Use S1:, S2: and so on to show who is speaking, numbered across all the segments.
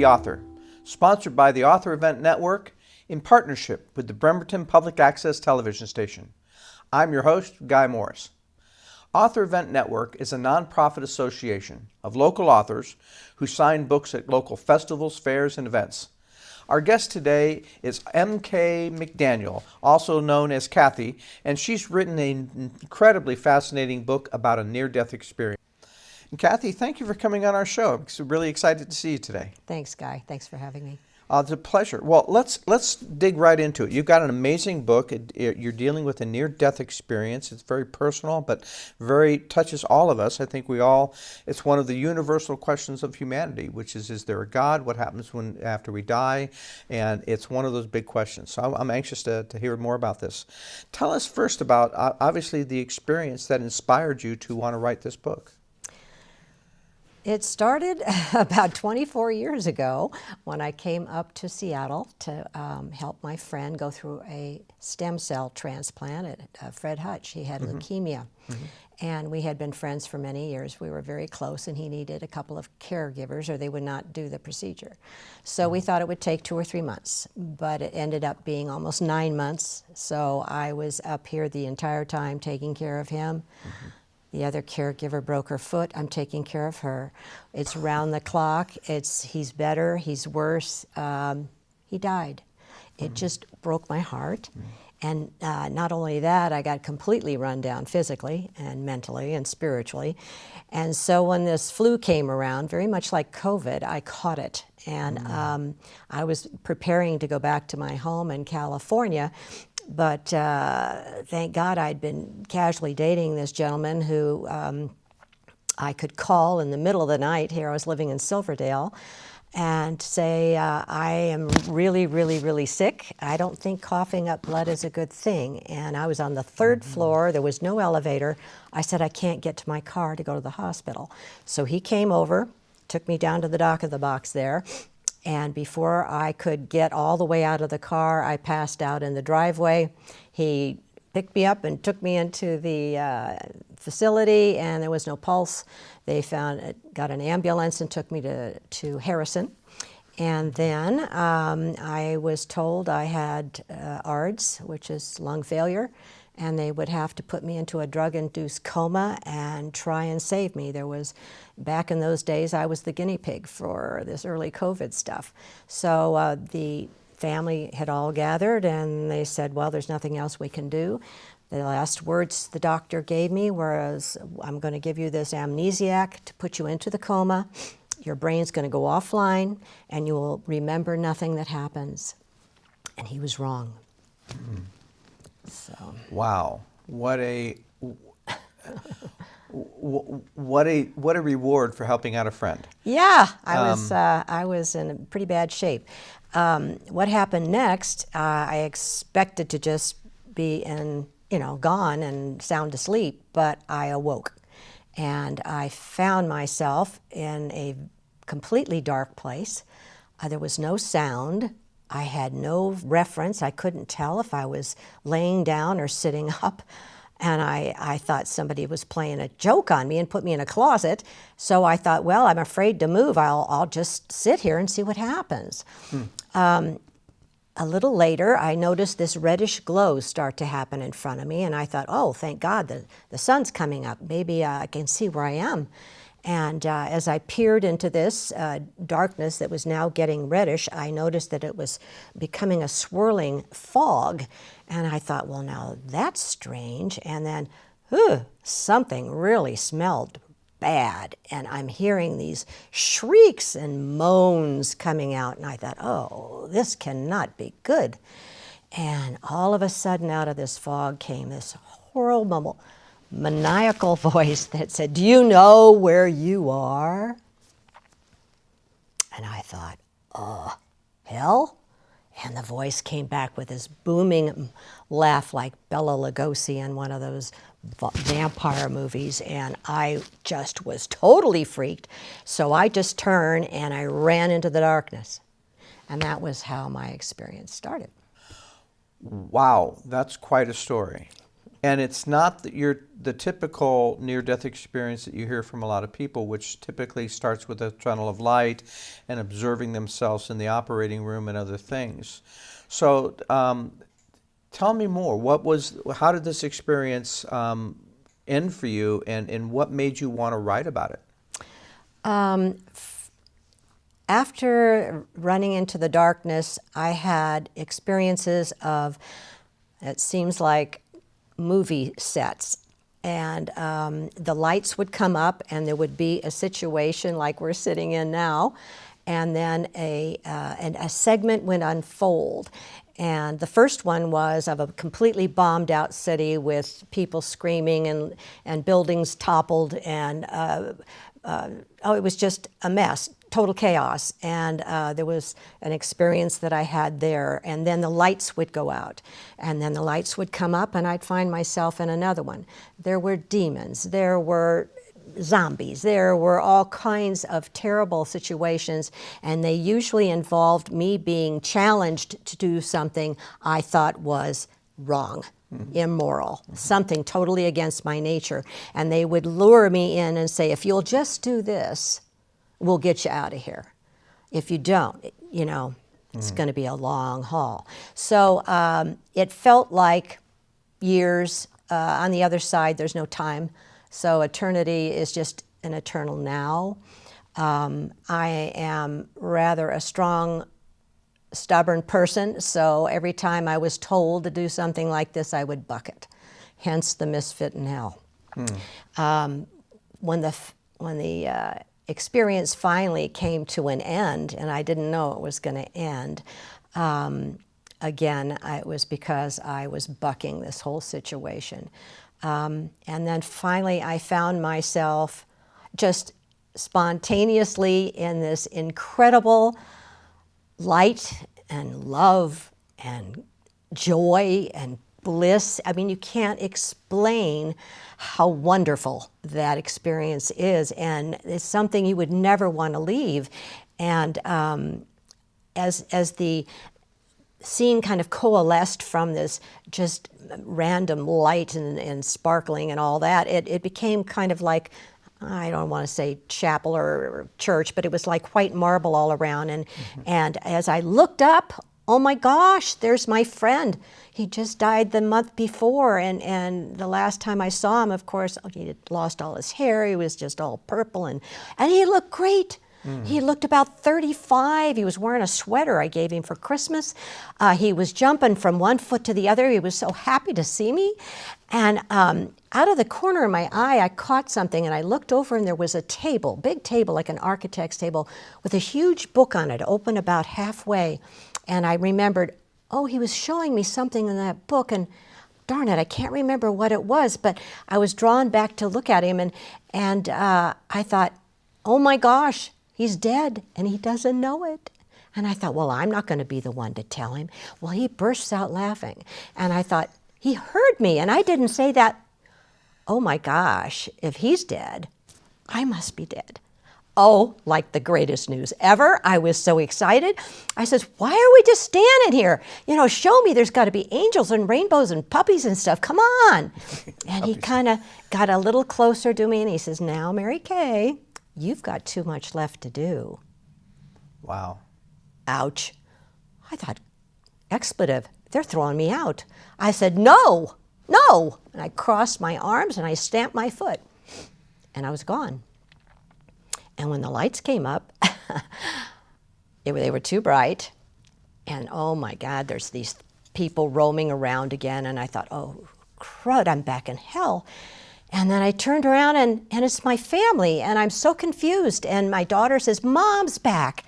S1: the Author, sponsored by the Author Event Network in partnership with the Bremerton Public Access Television Station. I'm your host, Guy Morris. Author Event Network is a nonprofit association of local authors who sign books at local festivals, fairs, and events. Our guest today is M.K. McDaniel, also known as Kathy, and she's written an incredibly fascinating book about a near-death experience. And Kathy, thank you for coming on our show. I'm really excited to see you today.
S2: Thanks, Guy. Thanks for having me.
S1: It's a pleasure. Well, let's dig right into it. You've got an amazing book. You're dealing with a near-death experience. It's very personal, but very touches all of us. I think it's one of the universal questions of humanity, which is there a God? What happens after we die? And it's one of those big questions. So I'm anxious to hear more about this. Tell us first about, obviously, the experience that inspired you to want to write this book.
S2: It started about 24 years ago when I came up to Seattle to help my friend go through a stem cell transplant at Fred Hutch. He had leukemia. And we had been friends for many years. We were very close, and he needed a couple of caregivers or they would not do the procedure. So we thought it would take 2 or 3 months, but it ended up being almost 9 months. So I was up here the entire time taking care of him. The other caregiver broke her foot. I'm taking care of her. It's round the clock. He's better. He's worse. He died. It just broke my heart. And not only that, I got completely run down physically and mentally and spiritually. And so when this flu came around, very much like COVID, I caught it. And I was preparing to go back to my home in California. But thank God I'd been casually dating this gentleman who I could call in the middle of the night. Here I was living in Silverdale and say, I am really, really, really sick. I don't think coughing up blood is a good thing. And I was on the 3rd floor. There was no elevator. I said, I can't get to my car to go to the hospital. So he came over, took me down to the dock of the box there. And before I could get all the way out of the got I passed out in the driveway. He picked me up and took me into the facility, and there was no pulse. They got an ambulance and took me to Harrison. And then I was told I had ARDS, which is lung failure, and they would have to put me into a drug-induced coma and try and save me. Back in those days, I was the guinea pig for this early COVID stuff. So the family had all gathered, and they said, well, there's nothing else we can do. The last words the doctor gave me was, I'm going to give you this amnesiac to put you into the coma. Your brain's going to go offline, and you will remember nothing that happens. And he was wrong. So. Wow,
S1: what a reward for helping out a friend.
S2: Yeah, I was in pretty bad shape. What happened next? I expected to just be gone and sound asleep, but I awoke, and I found myself in a completely dark place. There was no sound. I had no reference. I couldn't tell if I was laying down or sitting up. And I thought somebody was playing a joke on me and put me in a closet. So I thought, well, I'm afraid to move. I'll just sit here and see what happens. A little later, I noticed this reddish glow start to happen in front of me. And I thought, oh, thank God, the sun's coming up. Maybe I can see where I am. And as I peered into this darkness that was now getting reddish, I noticed that it was becoming a swirling fog. And I thought, well, now that's strange. And then, something really smelled bad. And I'm hearing these shrieks and moans coming out. And I thought, oh, this cannot be good. And all of a sudden, out of this fog came this horrible, maniacal voice that said, do you know where you are? And I thought, hell? And the voice came back with this booming laugh like Bela Lugosi in one of those vampire movies, and I just was totally freaked. So I just turned and I ran into the darkness. And that was how my experience started.
S1: Wow, that's quite a story. And it's not that you're the typical near-death experience that you hear from a lot of people, which typically starts with a tunnel of light and observing themselves in the operating room and other things. So tell me more. How did this experience end for you, and what made you want to write about it?
S2: After running into the darkness, I had experiences of, it seems like, movie sets. And the lights would come up and there would be a situation like we're sitting in now, and then a segment would unfold. And the first one was of a completely bombed out city with people screaming and buildings toppled, and it was just a mess. Total chaos. And there was an experience that I had there. And then the lights would go out. And then the lights would come up and I'd find myself in another one. There were demons. There were zombies. There were all kinds of terrible situations. And they usually involved me being challenged to do something I thought was wrong. Mm-hmm. Immoral, mm-hmm. Something totally against my nature. And they would lure me in and say, if you'll just do this, we'll get you out of here. If you don't, it's going to be a long haul. So it felt like years. On the other side, there's no time. So eternity is just an eternal now. I am rather a strong, stubborn person. So every time I was told to do something like this, I would buck it. Hence the misfit in hell. When the experience finally came to an end, and I didn't know it was going to end. Again, it was because I was bucking this whole situation. And then finally I found myself just spontaneously in this incredible light and love and joy and bliss. I mean, you can't explain how wonderful that experience is, and it's something you would never want to leave. And as the scene kind of coalesced from this just random light and sparkling and all that, it became kind of like, I don't want to say chapel or church, but it was like white marble all around. And as I looked up, oh my gosh, there's my friend. He just died the month before, and the last time I saw him, of course, he had lost all his hair. He was just all purple, and he looked great. He looked about 35. He was wearing a sweater I gave him for Christmas. He was jumping from one foot to the other. He was so happy to see me. And out of the corner of my eye, I caught something, and I looked over, and there was a table, big table, like an architect's table, with a huge book on it, open about halfway. And I remembered, oh, he was showing me something in that book, and darn it, I can't remember what it was, but I was drawn back to look at him, and I thought, oh my gosh, he's dead, and he doesn't know it. And I thought, well, I'm not going to be the one to tell him. Well, he bursts out laughing, and I thought, he heard me, and I didn't say that. Oh my gosh, if he's dead, I must be dead. Oh, like the greatest news ever. I was so excited. I says, why are we just standing here? Show me, there's got to be angels and rainbows and puppies and stuff. Come on. And he kind of got a little closer to me, and he says, now, Mary Kay, you've got too much left to do.
S1: Wow.
S2: Ouch. I thought, expletive, they're throwing me out. I said, no. And I crossed my arms and I stamped my foot, and I was gone. And when the lights came up, they were too bright, and oh my God, there's these people roaming around again, and I thought, oh crud, I'm back in hell. And then I turned around, and it's my family, and I'm so confused, and my daughter says, Mom's back.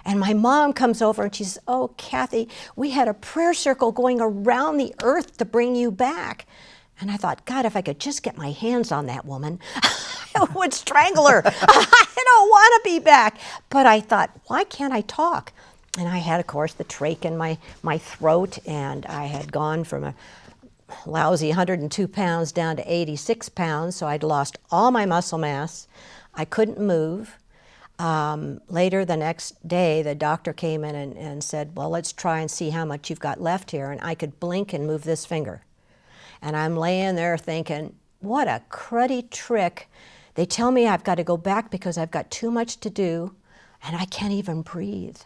S2: And my mom comes over and she says, oh, Kathy, we had a prayer circle going around the earth to bring you back. And I thought, God, if I could just get my hands on that woman, I would strangle her. I don't want to be back. But I thought, why can't I talk? And I had, of course, the trach in my throat, and I had gone from a lousy 102 pounds down to 86 pounds, so I'd lost all my muscle mass. I couldn't move. Later the next day, the doctor came in and said, well, let's try and see how much you've got left here. And I could blink and move this finger. And I'm laying there thinking, what a cruddy trick. They tell me I've got to go back because I've got too much to do, and I can't even breathe.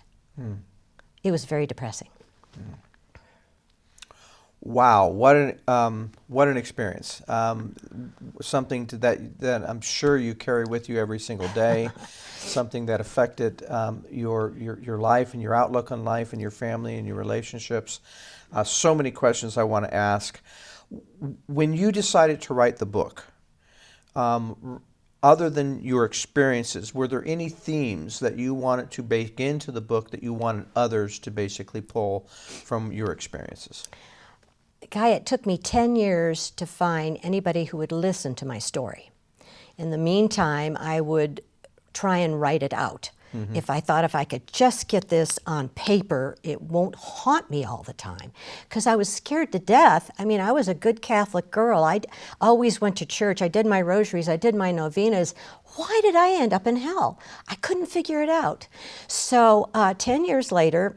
S2: It was very depressing.
S1: Wow, what an experience! Something that I'm sure you carry with you every single day. Something that affected your life and your outlook on life and your family and your relationships. So many questions I want to ask. When you decided to write the book, other than your experiences, were there any themes that you wanted to bake into the book that you wanted others to basically pull from your experiences?
S2: Guy, it took me 10 years to find anybody who would listen to my story. In the meantime, I would try and write it out. If I thought if I could just get this on paper, it won't haunt me all the time. Because I was scared to death. I mean, I was a good Catholic girl. I always went to church. I did my rosaries. I did my novenas. Why did I end up in hell? I couldn't figure it out. So 10 years later,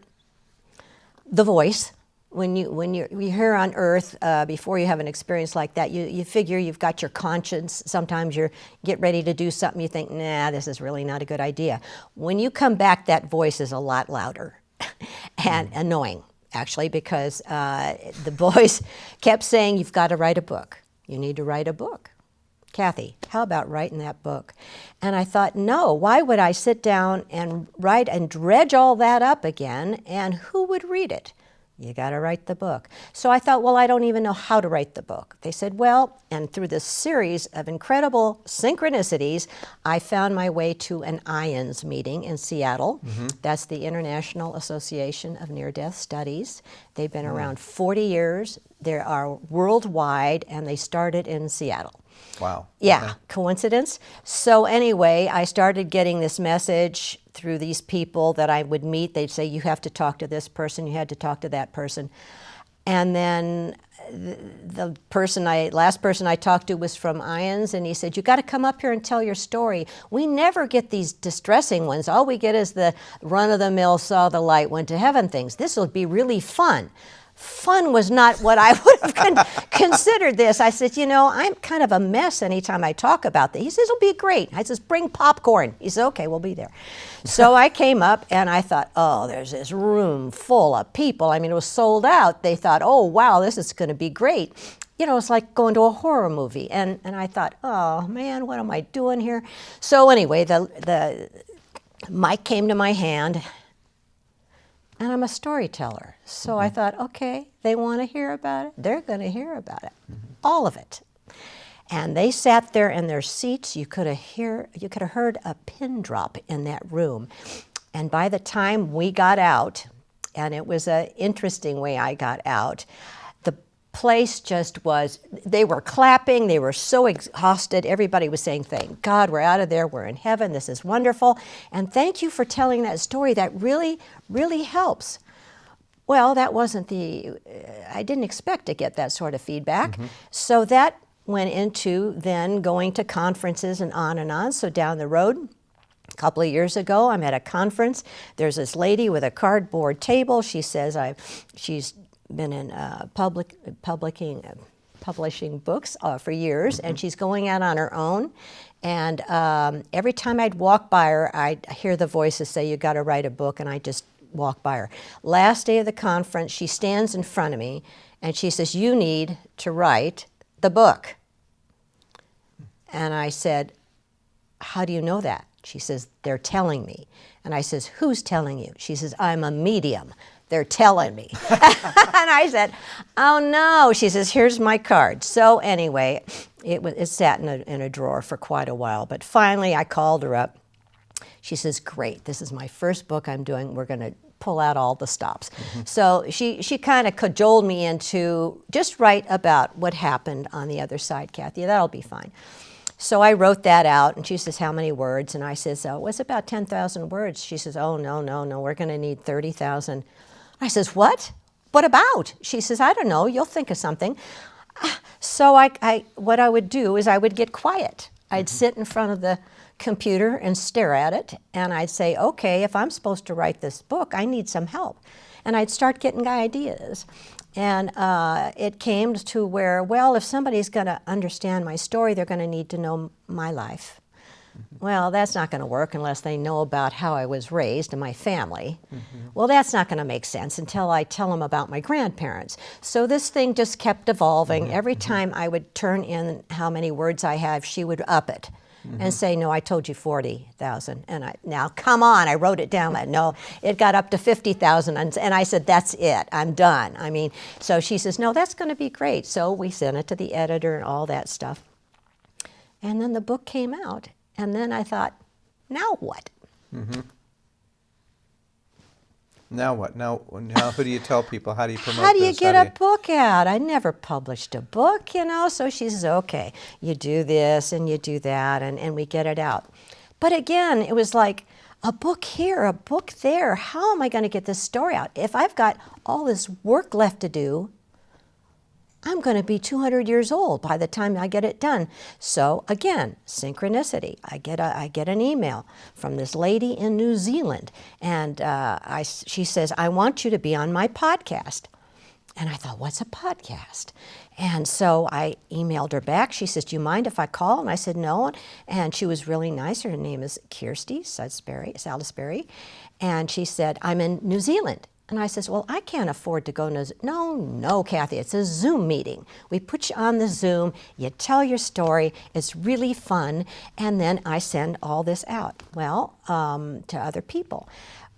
S2: the voice, when you're here on earth, before you have an experience like that, you figure you've got your conscience. Sometimes you get ready to do something, you think, nah, this is really not a good idea. When you come back, that voice is a lot louder and annoying, actually, because the voice kept saying, you've got to write a book. You need to write a book. Kathy, how about writing that book? And I thought, no, why would I sit down and write and dredge all that up again, and who would read it? You got to write the book. So I thought, well, I don't even know how to write the book. They said, well, and through this series of incredible synchronicities, I found my way to an IONS meeting in Seattle. That's the International Association of Near-Death Studies. They've been around 40 years. They are worldwide, and they started in Seattle.
S1: Wow.
S2: Yeah,
S1: Okay.
S2: coincidence? So anyway, I started getting this message through these people that I would meet. They'd say, you have to talk to this person, you had to talk to that person. And then the last person I talked to was from IONS, and he said, you got to come up here and tell your story. We never get these distressing ones. All we get is the run-of-the-mill, saw the light, went to heaven things. This will be really fun. Fun was not what I would have considered this. I said, you know, I'm kind of a mess anytime I talk about this. He says, it'll be great. I says, bring popcorn. He said, okay, we'll be there. So I came up and I thought, oh, there's this room full of people. I mean, it was sold out. They thought, oh, wow, this is going to be great. You know, it's like going to a horror movie. And I thought, oh, man, what am I doing here? So anyway, the mic came to my hand. And I'm a storyteller. So I thought, okay, they want to hear about it. They're going to hear about it. All of it. And they sat there in their seats. You could have heard a pin drop in that room. And by the time we got out, and it was an interesting way I got out, the place just was, they were clapping, they were so exhausted. Everybody was saying, thank God, we're out of there, we're in heaven, this is wonderful. And thank you for telling that story. That really, really helps. Well, that wasn't I didn't expect to get that sort of feedback. So that went into then going to conferences and on and on. So down the road, a couple of years ago, I'm at a conference. There's this lady with a cardboard table. She says she's been in publishing books for years, and she's going out on her own. And every time I'd walk by her, I'd hear the voices say, you got to write a book, and I just walk by her. Last day of the conference, she stands in front of me, and she says, you need to write the book. And I said, how do you know that? She says, they're telling me. And I says, who's telling you? She says, I'm a medium. They're telling me. And I said, oh no. She says, here's my card. So anyway, it sat in a drawer for quite a while. But finally, I called her up. She says, great, this is my first book I'm doing. We're going to pull out all the stops. So she kind of cajoled me into just write about what happened on the other side, Kathy. That'll be fine. So I wrote that out, and she says, how many words? And I says, oh, it's about 10,000 words. She says, oh, no, we're going to need 30,000. I says, what? What about? She says, I don't know, you'll think of something. So what I would do is I would get quiet. I'd sit in front of the computer and stare at it, and I'd say, okay, if I'm supposed to write this book, I need some help. And I'd start getting ideas. And it came to where, well, if somebody's going to understand my story, they're going to need to know my life. Well, that's not going to work unless they know about how I was raised and my family. Well, that's not going to make sense until I tell them about my grandparents. So this thing just kept evolving. Every time I would turn in how many words I have, she would up it and say, no, I told you 40,000. And now, come on, I wrote it down. No, it got up to 50,000. And I said, that's it, I'm done. I mean, so she says, no, that's going to be great. So we sent it to the editor and all that stuff. And then the book came out. And then I thought, now what?
S1: Now what? Now who do you tell people? How do you promote this?
S2: How do you get a book out? I never published a book, you know. So she says, okay, you do this and you do that, and we get it out. But again, it was like a book here, a book there. How am I going to get this story out? If I've got all this work left to do, I'm going to be 200 years old by the time I get it done. So again, synchronicity. I get an email from this lady in New Zealand, and she says, I want you to be on my podcast. And I thought, what's a podcast? And so I emailed her back. She says, do you mind if I call? And I said, no. And she was really nice. Her name is Kirsty Salisbury. And she said, I'm in New Zealand. And I says, well, I can't afford to go. No, Kathy, it's a Zoom meeting. We put you on the Zoom, you tell your story, it's really fun, and then I send all this out, well, to other people.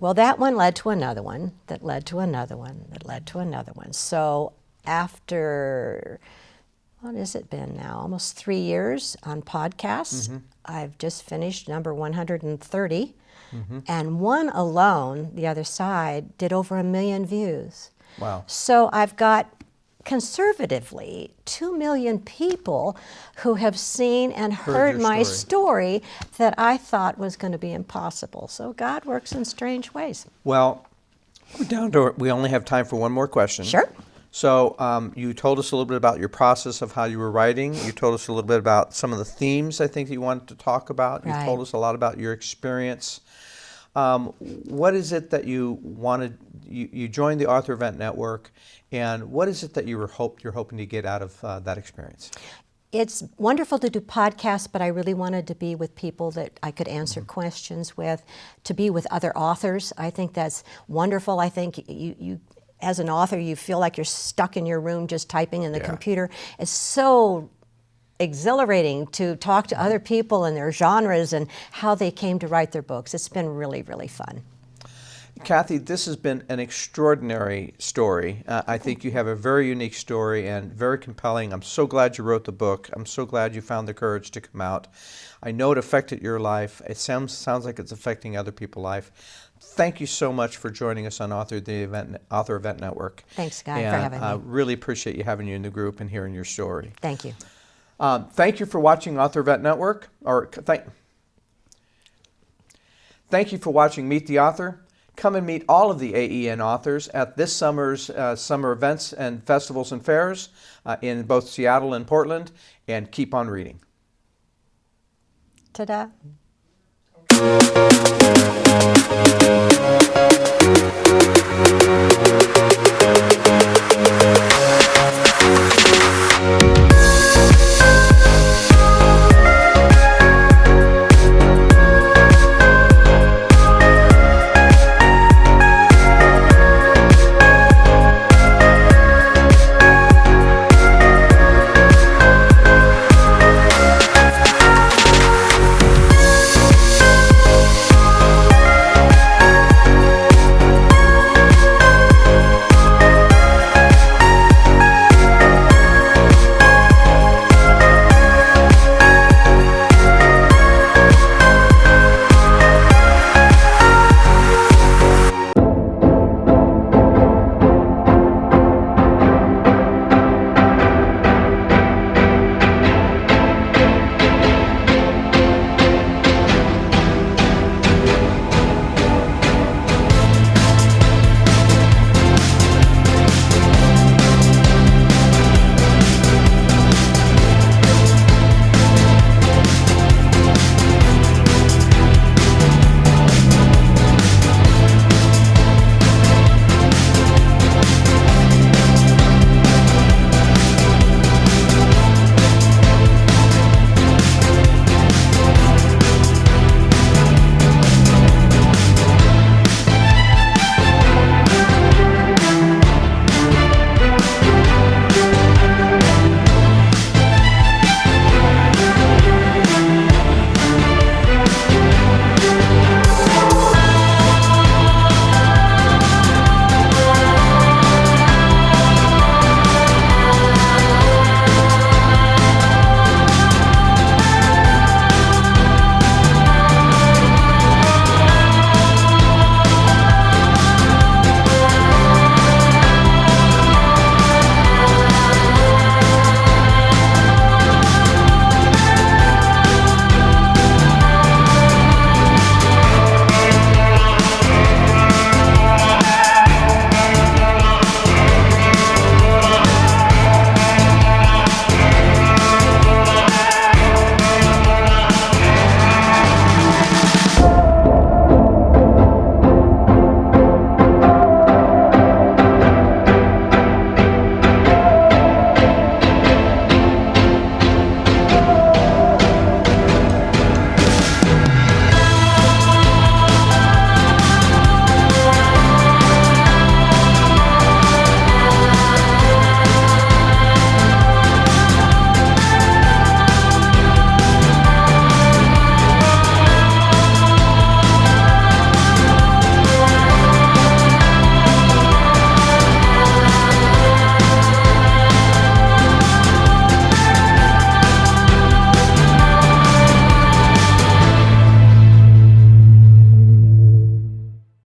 S2: Well, that one led to another one, that led to another one, that led to another one. So after, what has it been now, almost 3 years on podcasts, I've just finished number 130. And one alone, The Other Side, did over 1 million views.
S1: Wow.
S2: So I've got, conservatively, 2 million people who have seen and heard my story that I thought was going to be impossible. So God works in strange ways.
S1: Well, we're down to, we only have time for one more question.
S2: Sure.
S1: So you told us a little bit about your process of how you were writing. You told us a little bit about some of the themes I think you wanted to talk about.
S2: Right.
S1: You told us a lot about your experience. What is it that you wanted? You joined the Author Event Network, and what is it that you're hoping to get out of that experience?
S2: It's wonderful to do podcasts, but I really wanted to be with people that I could answer questions with, to be with other authors. I think that's wonderful. I think you as an author, you feel like you're stuck in your room just typing in the computer. It's so exhilarating to talk to other people and their genres and how they came to write their books. It's been really, really fun.
S1: Kathy, this has been an extraordinary story. I think you have a very unique story and very compelling. I'm so glad you wrote the book. I'm so glad you found the courage to come out. I know it affected your life. It sounds like it's affecting other people's life. Thank you so much for joining us on Author Event Network.
S2: Thanks, Guy, for having me.
S1: I really appreciate you having you in the group and hearing your story.
S2: Thank you.
S1: Thank you for watching Author Event Network. Thank you for watching Meet the Author. Come and meet all of the AEN authors at this summer's summer events and festivals and fairs in both Seattle and Portland, and keep on reading.
S2: Ta-da.